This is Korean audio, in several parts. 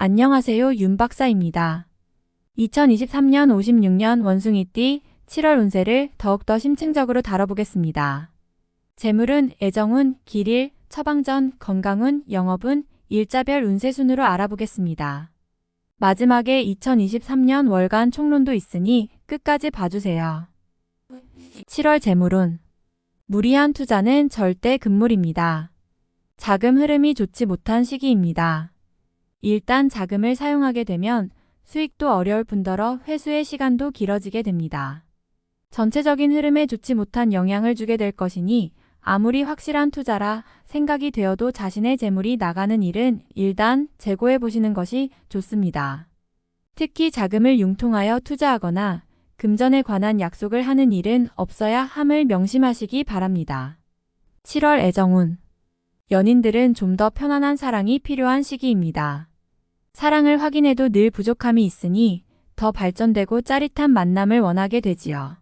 안녕하세요, 윤 박사입니다. 2023년 56년 원숭이띠 7월 운세를 더욱더 심층적으로 다뤄보겠습니다. 재물운, 애정운, 길일, 처방전, 건강운, 영업운, 일자별 운세 순으로 알아보겠습니다. 마지막에 2023년 월간 총론도 있으니 끝까지 봐주세요. 7월 재물운. 무리한 투자는 절대 금물입니다. 자금 흐름이 좋지 못한 시기입니다. 일단 자금을 사용하게 되면 수익도 어려울 뿐더러 회수의 시간도 길어지게 됩니다. 전체적인 흐름에 좋지 못한 영향을 주게 될 것이니 아무리 확실한 투자라 생각이 되어도 자신의 재물이 나가는 일은 일단 재고해 보시는 것이 좋습니다. 특히 자금을 융통하여 투자하거나 금전에 관한 약속을 하는 일은 없어야 함을 명심하시기 바랍니다. 7월 애정운. 연인들은 좀 더 편안한 사랑이 필요한 시기입니다. 사랑을 확인해도 늘 부족함이 있으니 더 발전되고 짜릿한 만남을 원하게 되지요.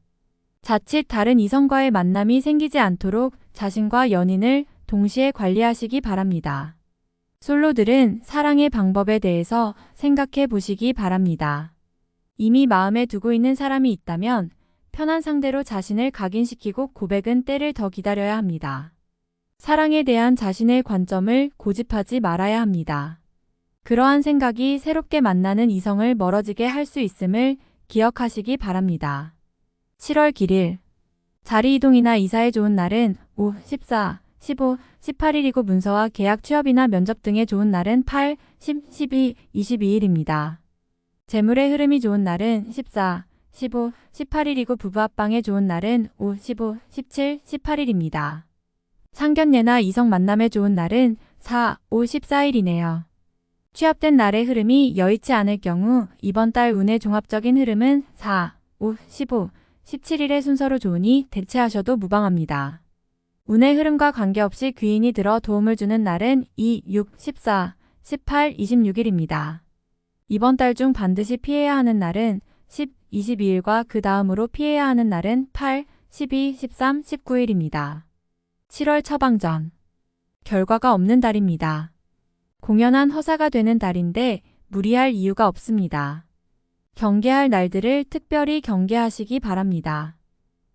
자칫 다른 이성과의 만남이 생기지 않도록 자신과 연인을 동시에 관리하시기 바랍니다. 솔로들은 사랑의 방법에 대해서 생각해 보시기 바랍니다. 이미 마음에 두고 있는 사람이 있다면 편한 상대로 자신을 각인시키고 고백은 때를 더 기다려야 합니다. 사랑에 대한 자신의 관점을 고집하지 말아야 합니다. 그러한 생각이 새롭게 만나는 이성을 멀어지게 할 수 있음을 기억하시기 바랍니다. 7월 길일. 자리 이동이나 이사에 좋은 날은 5, 14, 15, 18일이고 문서와 계약 취업이나 면접 등에 좋은 날은 8, 10, 12, 22일입니다. 재물의 흐름이 좋은 날은 14, 15, 18일이고 부부 합방에 좋은 날은 5, 15, 17, 18일입니다. 상견례나 이성 만남에 좋은 날은 4, 5, 14일이네요. 취업된 날의 흐름이 여의치 않을 경우 이번 달 운의 종합적인 흐름은 4, 5, 15, 17일의 순서로 좋으니 대체하셔도 무방합니다. 운의 흐름과 관계없이 귀인이 들어 도움을 주는 날은 2, 6, 14, 18, 26일입니다. 이번 달 중 반드시 피해야 하는 날은 10, 22일과 그 다음으로 피해야 하는 날은 8, 12, 13, 19일입니다. 7월 처방전. 결과가 없는 달입니다. 공연한 허사가 되는 달인데 무리할 이유가 없습니다. 경계할 날들을 특별히 경계하시기 바랍니다.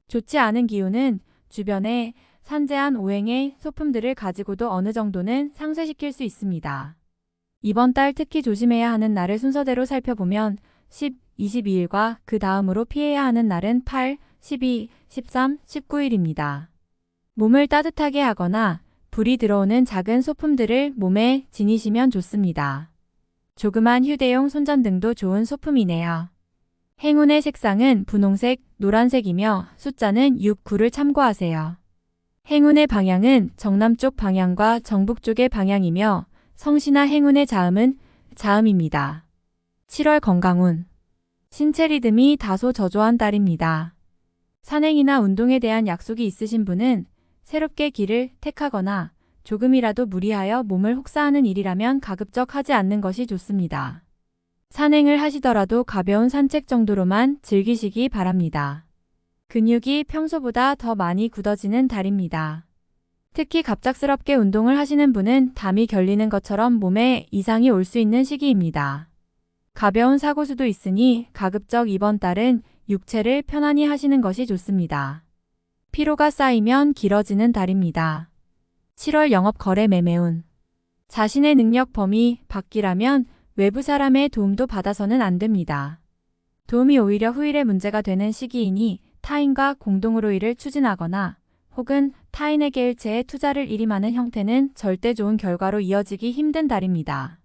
좋지 않은 기운은 주변에 산재한 오행의 소품들을 가지고도 어느 정도는 상쇄시킬 수 있습니다. 이번 달 특히 조심해야 하는 날을 순서대로 살펴보면 10, 22일과 그 다음으로 피해야 하는 날은 8, 12, 13, 19일입니다. 몸을 따뜻하게 하거나 불이 들어오는 작은 소품들을 몸에 지니시면 좋습니다. 조그만 휴대용 손전등도 좋은 소품이네요. 행운의 색상은 분홍색, 노란색이며 숫자는 6, 9를 참고하세요. 행운의 방향은 정남쪽 방향과 정북쪽의 방향이며 성시나 행운의 자음은 자음입니다. 7월 건강운. 신체 리듬이 다소 저조한 달입니다. 산행이나 운동에 대한 약속이 있으신 분은 새롭게 길을 택하거나 조금이라도 무리하여 몸을 혹사하는 일이라면 가급적 하지 않는 것이 좋습니다. 산행을 하시더라도 가벼운 산책 정도로만 즐기시기 바랍니다. 근육이 평소보다 더 많이 굳어지는 달입니다. 특히 갑작스럽게 운동을 하시는 분은 담이 결리는 것처럼 몸에 이상이 올 수 있는 시기입니다. 가벼운 사고수도 있으니 가급적 이번 달은 육체를 편안히 하시는 것이 좋습니다. 피로가 쌓이면 길어지는 달입니다. 7월 영업 거래 매매운. 자신의 능력 범위 밖이라면 외부 사람의 도움도 받아서는 안 됩니다. 도움이 오히려 후일에 문제가 되는 시기이니 타인과 공동으로 일을 추진하거나 혹은 타인에게 일체에 투자를 일임하는 형태는 절대 좋은 결과로 이어지기 힘든 달입니다.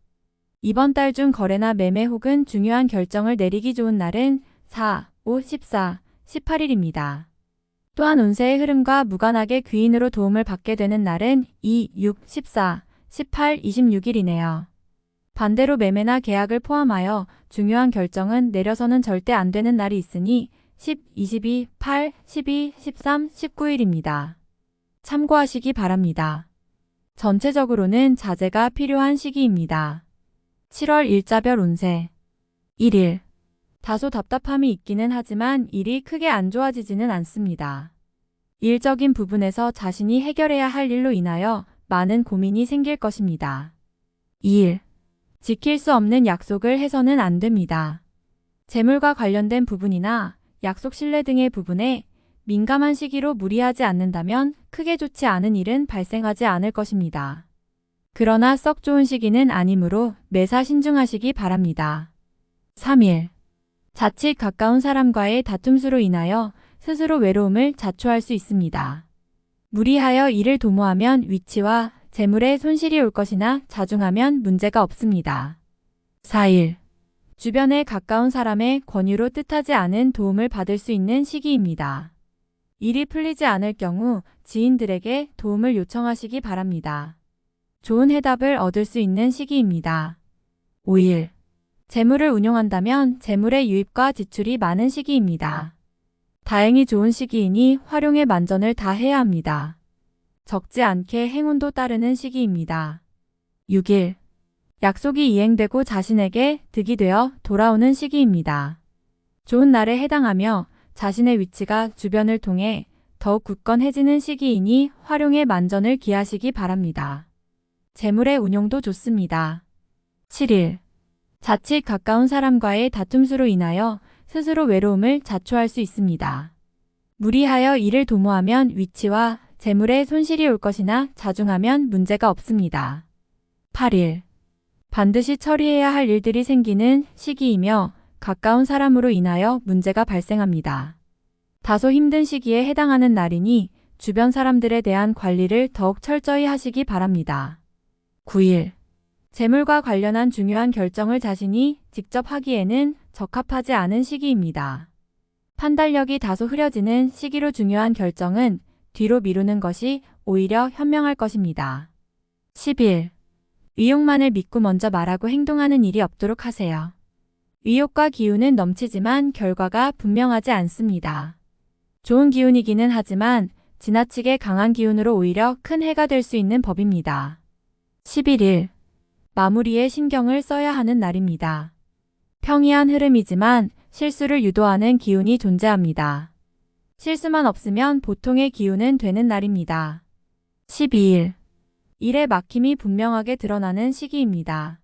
이번 달 중 거래나 매매 혹은 중요한 결정을 내리기 좋은 날은 4, 5, 14, 18일입니다. 또한 운세의 흐름과 무관하게 귀인으로 도움을 받게 되는 날은 2, 6, 14, 18, 26일이네요. 반대로 매매나 계약을 포함하여 중요한 결정은 내려서는 절대 안 되는 날이 있으니 10, 22, 8, 12, 13, 19일입니다. 참고하시기 바랍니다. 전체적으로는 자제가 필요한 시기입니다. 7월 일자별 운세. 1일. 다소 답답함이 있기는 하지만 일이 크게 안 좋아지지는 않습니다. 일적인 부분에서 자신이 해결해야 할 일로 인하여 많은 고민이 생길 것입니다. 2일. 지킬 수 없는 약속을 해서는 안 됩니다. 재물과 관련된 부분이나 약속 신뢰 등의 부분에 민감한 시기로 무리하지 않는다면 크게 좋지 않은 일은 발생하지 않을 것입니다. 그러나 썩 좋은 시기는 아니므로 매사 신중하시기 바랍니다. 3일. 자칫 가까운 사람과의 다툼수로 인하여 스스로 외로움을 자초할 수 있습니다. 무리하여 일을 도모하면 위치와 재물에 손실이 올 것이나 자중하면 문제가 없습니다. 4일. 주변에 가까운 사람의 권유로 뜻하지 않은 도움을 받을 수 있는 시기입니다. 일이 풀리지 않을 경우 지인들에게 도움을 요청하시기 바랍니다. 좋은 해답을 얻을 수 있는 시기입니다. 5일. 재물을 운용한다면 재물의 유입과 지출이 많은 시기입니다. 다행히 좋은 시기이니 활용에 만전을 다해야 합니다. 적지 않게 행운도 따르는 시기입니다. 6일. 약속이 이행되고 자신에게 득이 되어 돌아오는 시기입니다. 좋은 날에 해당하며 자신의 위치가 주변을 통해 더욱 굳건해지는 시기이니 활용에 만전을 기하시기 바랍니다. 재물의 운용도 좋습니다. 7일. 자칫 가까운 사람과의 다툼수로 인하여 스스로 외로움을 자초할 수 있습니다. 무리하여 일을 도모하면 위치와 재물에 손실이 올 것이나 자중하면 문제가 없습니다. 8일. 반드시 처리해야 할 일들이 생기는 시기이며 가까운 사람으로 인하여 문제가 발생합니다. 다소 힘든 시기에 해당하는 날이니 주변 사람들에 대한 관리를 더욱 철저히 하시기 바랍니다. 9일. 재물과 관련한 중요한 결정을 자신이 직접 하기에는 적합하지 않은 시기입니다. 판단력이 다소 흐려지는 시기로 중요한 결정은 뒤로 미루는 것이 오히려 현명할 것입니다. 10일. 의욕만을 믿고 먼저 말하고 행동하는 일이 없도록 하세요. 의욕과 기운은 넘치지만 결과가 분명하지 않습니다. 좋은 기운이기는 하지만 지나치게 강한 기운으로 오히려 큰 해가 될 수 있는 법입니다. 11일. 마무리에 신경을 써야 하는 날입니다. 평이한 흐름이지만 실수를 유도하는 기운이 존재합니다. 실수만 없으면 보통의 기운은 되는 날입니다. 12일. 일의 막힘이 분명하게 드러나는 시기입니다.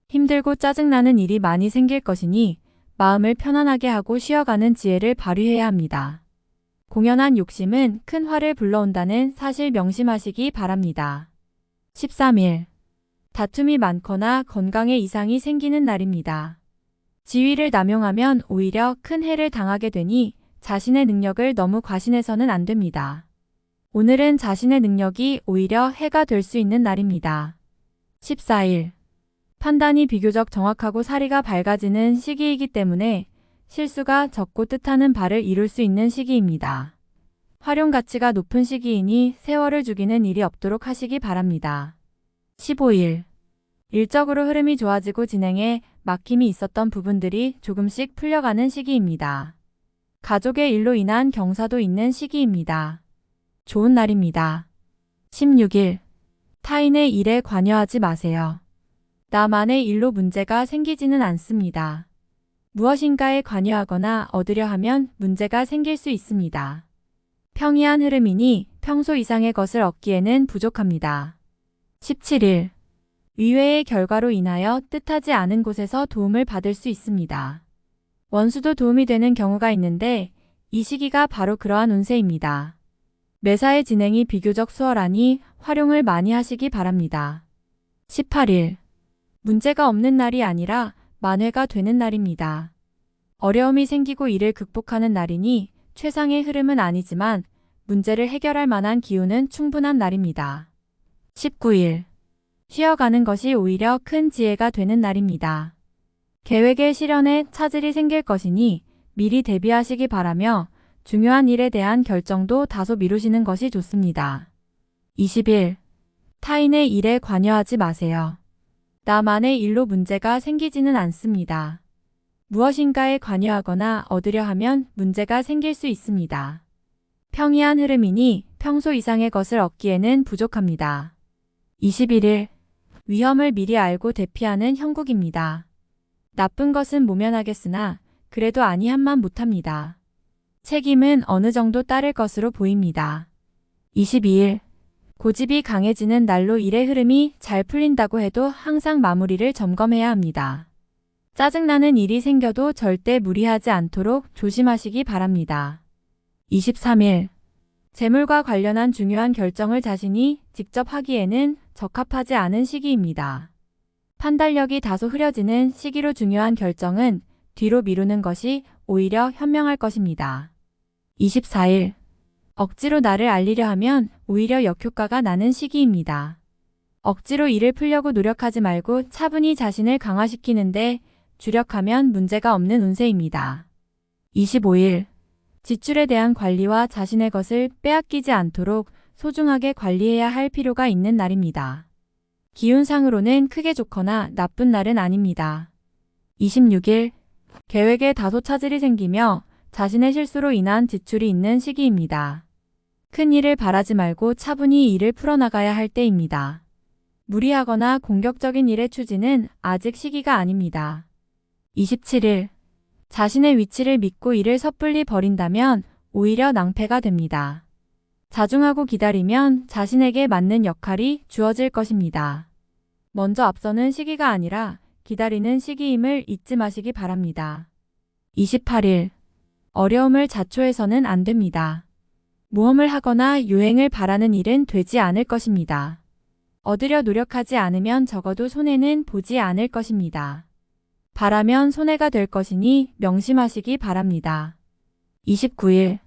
힘들고 짜증나는 일이 많이 생길 것이니 마음을 편안하게 하고 쉬어가는 지혜를 발휘해야 합니다. 공연한 욕심은 큰 화를 불러온다는 사실 명심하시기 바랍니다. 13일. 다툼이 많거나 건강에 이상이 생기는 날입니다. 지위를 남용하면 오히려 큰 해를 당하게 되니 자신의 능력을 너무 과신해서는 안 됩니다. 오늘은 자신의 능력이 오히려 해가 될 수 있는 날입니다. 14일. 판단이 비교적 정확하고 사리가 밝아지는 시기이기 때문에 실수가 적고 뜻하는 바를 이룰 수 있는 시기입니다. 활용 가치가 높은 시기이니 세월을 죽이는 일이 없도록 하시기 바랍니다. 15일. 일적으로 흐름이 좋아지고 진행에 막힘이 있었던 부분들이 조금씩 풀려가는 시기입니다. 가족의 일로 인한 경사도 있는 시기입니다. 좋은 날입니다. 16일. 타인의 일에 관여하지 마세요. 나만의 일로 문제가 생기지는 않습니다. 무엇인가에 관여하거나 얻으려 하면 문제가 생길 수 있습니다. 평이한 흐름이니 평소 이상의 것을 얻기에는 부족합니다. 17일. 의외의 결과로 인하여 뜻하지 않은 곳에서 도움을 받을 수 있습니다. 원수도 도움이 되는 경우가 있는데 이 시기가 바로 그러한 운세입니다. 매사의 진행이 비교적 수월하니 활용을 많이 하시기 바랍니다. 18일. 문제가 없는 날이 아니라 만회가 되는 날입니다. 어려움이 생기고 이를 극복하는 날이니 최상의 흐름은 아니지만 문제를 해결할 만한 기운은 충분한 날입니다. 19일. 쉬어가는 것이 오히려 큰 지혜가 되는 날입니다. 계획의 실현에 차질이 생길 것이니 미리 대비하시기 바라며 중요한 일에 대한 결정도 다소 미루시는 것이 좋습니다. 20일. 타인의 일에 관여하지 마세요. 나만의 일로 문제가 생기지는 않습니다. 무엇인가에 관여하거나 얻으려 하면 문제가 생길 수 있습니다. 평이한 흐름이니 평소 이상의 것을 얻기에는 부족합니다. 21일. 위험을 미리 알고 대피하는 형국입니다. 나쁜 것은 모면하겠으나 그래도 아니함만 못합니다. 책임은 어느 정도 따를 것으로 보입니다. 22일. 고집이 강해지는 날로 일의 흐름이 잘 풀린다고 해도 항상 마무리를 점검해야 합니다. 짜증나는 일이 생겨도 절대 무리하지 않도록 조심하시기 바랍니다. 23일. 재물과 관련한 중요한 결정을 자신이 직접 하기에는 적합하지 않은 시기입니다. 판단력이 다소 흐려지는 시기로 중요한 결정은 뒤로 미루는 것이 오히려 현명할 것입니다. 24일. 억지로 나를 알리려 하면 오히려 역효과가 나는 시기입니다. 억지로 일을 풀려고 노력하지 말고 차분히 자신을 강화시키는데 주력하면 문제가 없는 운세입니다. 25일. 지출에 대한 관리와 자신의 것을 빼앗기지 않도록 소중하게 관리해야 할 필요가 있는 날입니다. 기운상으로는 크게 좋거나 나쁜 날은 아닙니다. 26일. 계획에 다소 차질이 생기며 자신의 실수로 인한 지출이 있는 시기입니다. 큰 일을 바라지 말고 차분히 일을 풀어나가야 할 때입니다. 무리하거나 공격적인 일의 추진은 아직 시기가 아닙니다. 27일. 자신의 위치를 믿고 일을 섣불리 버린다면 오히려 낭패가 됩니다. 자중하고 기다리면 자신에게 맞는 역할이 주어질 것입니다. 먼저 앞서는 시기가 아니라 기다리는 시기임을 잊지 마시기 바랍니다. 28일. 어려움을 자초해서는 안 됩니다. 모험을 하거나 유행을 바라는 일은 되지 않을 것입니다. 얻으려 노력하지 않으면 적어도 손해는 보지 않을 것입니다. 바라면 손해가 될 것이니 명심하시기 바랍니다. 29일.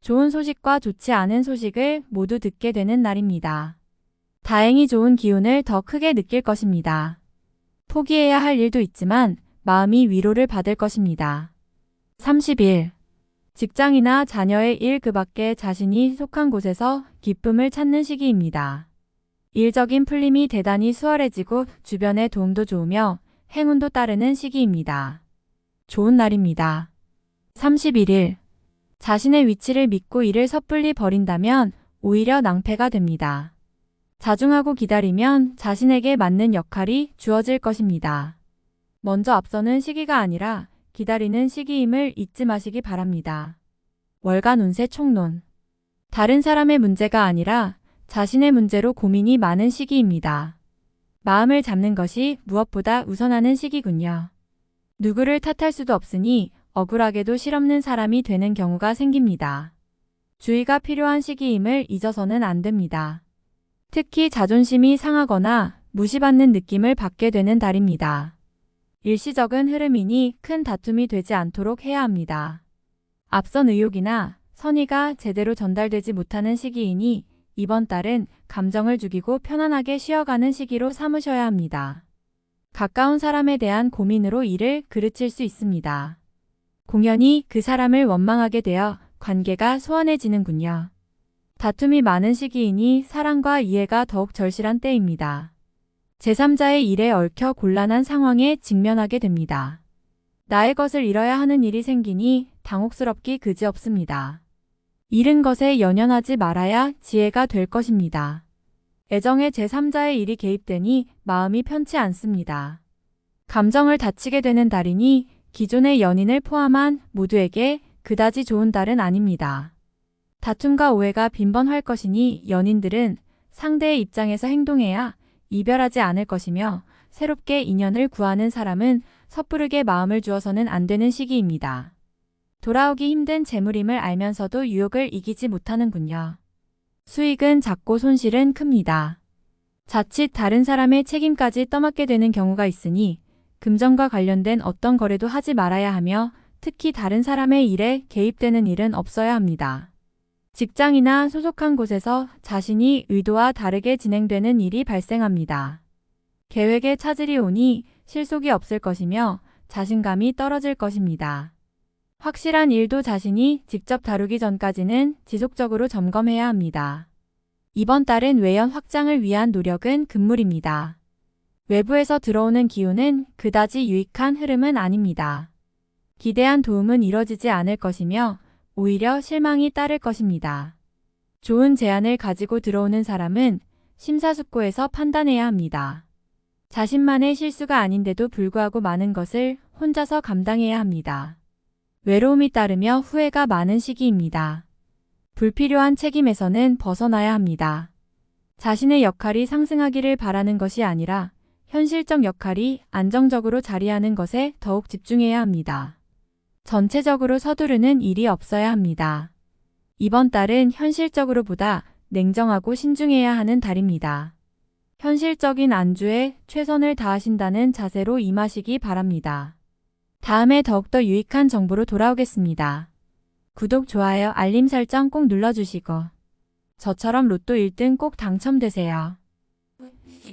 좋은 소식과 좋지 않은 소식을 모두 듣게 되는 날입니다. 다행히 좋은 기운을 더 크게 느낄 것입니다. 포기해야 할 일도 있지만 마음이 위로를 받을 것입니다. 30일. 직장이나 자녀의 일 그 밖에 자신이 속한 곳에서 기쁨을 찾는 시기입니다. 일적인 풀림이 대단히 수월해지고 주변의 도움도 좋으며 행운도 따르는 시기입니다. 좋은 날입니다. 31일. 자신의 위치를 믿고 일을 섣불리 버린다면 오히려 낭패가 됩니다. 자중하고 기다리면 자신에게 맞는 역할이 주어질 것입니다. 먼저 앞서는 시기가 아니라 기다리는 시기임을 잊지 마시기 바랍니다. 월간 운세 총론. 다른 사람의 문제가 아니라 자신의 문제로 고민이 많은 시기입니다. 마음을 잡는 것이 무엇보다 우선하는 시기군요. 누구를 탓할 수도 없으니 억울하게도 실없는 사람이 되는 경우가 생깁니다. 주의가 필요한 시기임을 잊어서는 안 됩니다. 특히 자존심이 상하거나 무시받는 느낌을 받게 되는 달입니다. 일시적인 흐름이니 큰 다툼이 되지 않도록 해야 합니다. 앞선 의욕이나 선의가 제대로 전달되지 못하는 시기이니 이번 달은 감정을 죽이고 편안하게 쉬어가는 시기로 삼으셔야 합니다. 가까운 사람에 대한 고민으로 일을 그르칠 수 있습니다. 공연히 그 사람을 원망하게 되어 관계가 소원해지는군요. 다툼이 많은 시기이니 사랑과 이해가 더욱 절실한 때입니다. 제3자의 일에 얽혀 곤란한 상황에 직면하게 됩니다. 나의 것을 잃어야 하는 일이 생기니 당혹스럽기 그지없습니다. 잃은 것에 연연하지 말아야 지혜가 될 것입니다. 애정에 제3자의 일이 개입되니 마음이 편치 않습니다. 감정을 다치게 되는 달이니 기존의 연인을 포함한 모두에게 그다지 좋은 달은 아닙니다. 다툼과 오해가 빈번할 것이니 연인들은 상대의 입장에서 행동해야 이별하지 않을 것이며 새롭게 인연을 구하는 사람은 섣부르게 마음을 주어서는 안 되는 시기입니다. 돌아오기 힘든 재물임을 알면서도 유혹을 이기지 못하는군요. 수익은 작고 손실은 큽니다. 자칫 다른 사람의 책임까지 떠맡게 되는 경우가 있으니 금전과 관련된 어떤 거래도 하지 말아야 하며 특히 다른 사람의 일에 개입되는 일은 없어야 합니다. 직장이나 소속한 곳에서 자신이 의도와 다르게 진행되는 일이 발생합니다. 계획에 차질이 오니 실속이 없을 것이며 자신감이 떨어질 것입니다. 확실한 일도 자신이 직접 다루기 전까지는 지속적으로 점검해야 합니다. 이번 달은 외연 확장을 위한 노력은 금물입니다. 외부에서 들어오는 기운은 그다지 유익한 흐름은 아닙니다. 기대한 도움은 이뤄지지 않을 것이며 오히려 실망이 따를 것입니다. 좋은 제안을 가지고 들어오는 사람은 심사숙고해서 판단해야 합니다. 자신만의 실수가 아닌데도 불구하고 많은 것을 혼자서 감당해야 합니다. 외로움이 따르며 후회가 많은 시기입니다. 불필요한 책임에서는 벗어나야 합니다. 자신의 역할이 상승하기를 바라는 것이 아니라 현실적 역할이 안정적으로 자리하는 것에 더욱 집중해야 합니다. 전체적으로 서두르는 일이 없어야 합니다. 이번 달은 현실적으로보다 냉정하고 신중해야 하는 달입니다. 현실적인 안주에 최선을 다하신다는 자세로 임하시기 바랍니다. 다음에 더욱더 유익한 정보로 돌아오겠습니다. 구독, 좋아요, 알림 설정 꼭 눌러주시고 저처럼 로또 1등 꼭 당첨되세요.